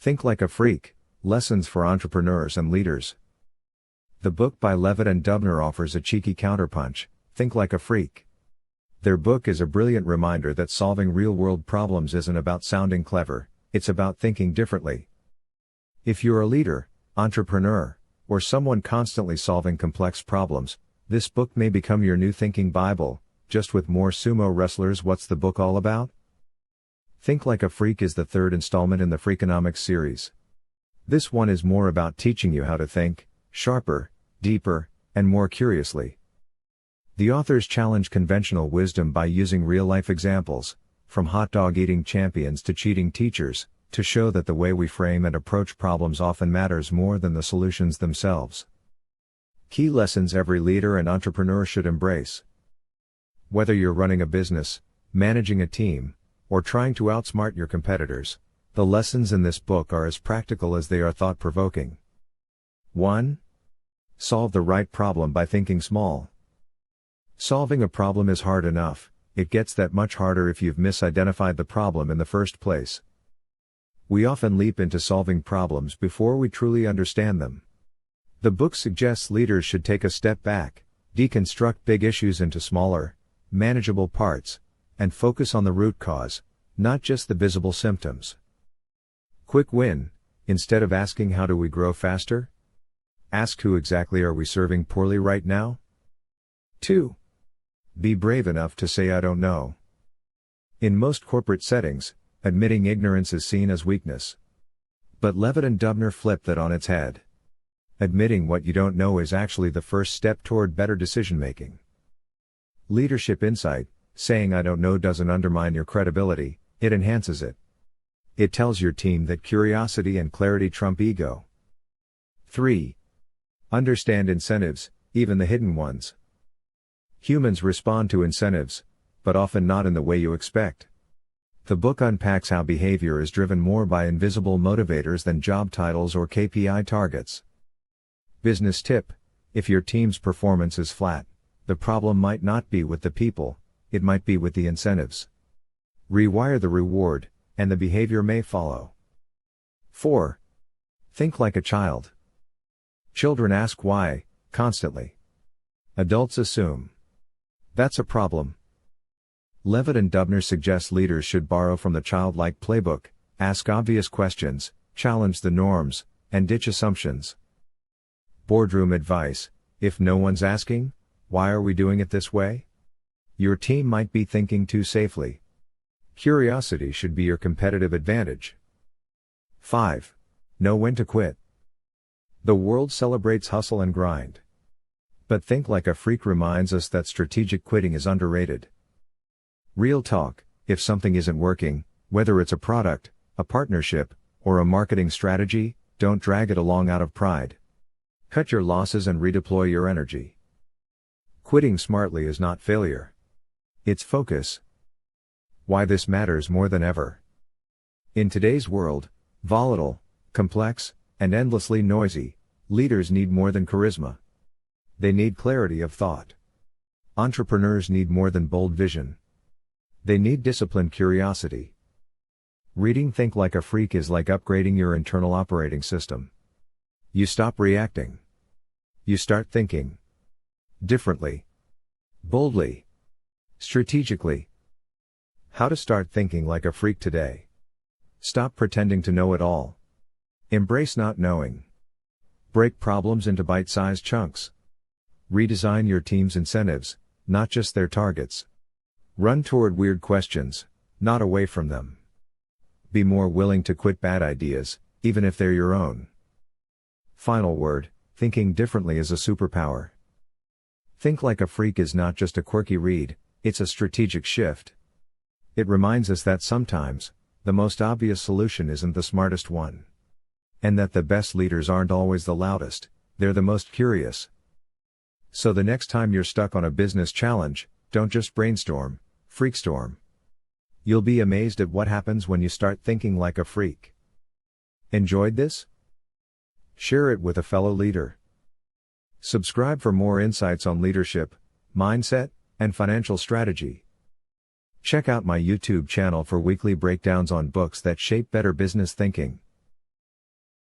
Think Like a Freak, Lessons for Entrepreneurs and Leaders. The book by Levitt and Dubner offers a cheeky counterpunch, Think Like a Freak. Their book is a brilliant reminder that solving real-world problems isn't about sounding clever, it's about thinking differently. If you're a leader, entrepreneur, or someone constantly solving complex problems, this book may become your new thinking Bible, just with more sumo wrestlers. What's the book all about? Think Like a Freak is the third installment in the Freakonomics series. This one is more about teaching you how to think, sharper, deeper, and more curiously. The authors challenge conventional wisdom by using real-life examples, from hot dog eating champions to cheating teachers, to show that the way we frame and approach problems often matters more than the solutions themselves. Key lessons every leader and entrepreneur should embrace. Whether you're running a business, managing a team, or trying to outsmart your competitors, the lessons in this book are as practical as they are thought-provoking. 1. Solve the right problem by thinking small. Solving a problem is hard enough, it gets that much harder if you've misidentified the problem in the first place. We often leap into solving problems before we truly understand them. The book suggests leaders should take a step back, deconstruct big issues into smaller, manageable parts, and focus on the root cause, not just the visible symptoms. Quick win: instead of asking how do we grow faster? Ask who exactly are we serving poorly right now? 2. Be brave enough to say I don't know. In most corporate settings, admitting ignorance is seen as weakness. But Levitt and Dubner flip that on its head. Admitting what you don't know is actually the first step toward better decision-making. Leadership insight: saying I don't know doesn't undermine your credibility, it enhances it. It tells your team that curiosity and clarity trump ego. 3. Understand incentives, even the hidden ones. Humans respond to incentives, but often not in the way you expect. The book unpacks how behavior is driven more by invisible motivators than job titles or KPI targets. Business tip: if your team's performance is flat, the problem might not be with the people, it might be with the incentives. Rewire the reward, and the behavior may follow. 4. Think like a child. Children ask why, constantly. Adults assume. That's a problem. Levitt and Dubner suggest leaders should borrow from the childlike playbook, ask obvious questions, challenge the norms, and ditch assumptions. Boardroom advice: if no one's asking, why are we doing it this way? Your team might be thinking too safely. Curiosity should be your competitive advantage. 5. Know when to quit. The world celebrates hustle and grind. But Think Like a Freak reminds us that strategic quitting is underrated. Real talk: if something isn't working, whether it's a product, a partnership, or a marketing strategy, don't drag it along out of pride. Cut your losses and redeploy your energy. Quitting smartly is not failure. It's focus. Why this matters more than ever. In today's world, volatile, complex, and endlessly noisy, leaders need more than charisma. They need clarity of thought. Entrepreneurs need more than bold vision. They need disciplined curiosity. Reading Think Like a Freak is like upgrading your internal operating system. You stop reacting. You start thinking. Differently. Boldly. Strategically. How to start thinking like a freak today. Stop pretending to know it all. Embrace not knowing. Break problems into bite-sized chunks. Redesign your team's incentives, not just their targets. Run toward weird questions, not away from them. Be more willing to quit bad ideas, even if they're your own. Final word: thinking differently is a superpower. Think Like a Freak is not just a quirky read, it's a strategic shift. It reminds us that sometimes, the most obvious solution isn't the smartest one. And that the best leaders aren't always the loudest, they're the most curious. So the next time you're stuck on a business challenge, don't just brainstorm, freakstorm. You'll be amazed at what happens when you start thinking like a freak. Enjoyed this? Share it with a fellow leader. Subscribe for more insights on leadership, mindset, and financial strategy. Check out my YouTube channel for weekly breakdowns on books that shape better business thinking.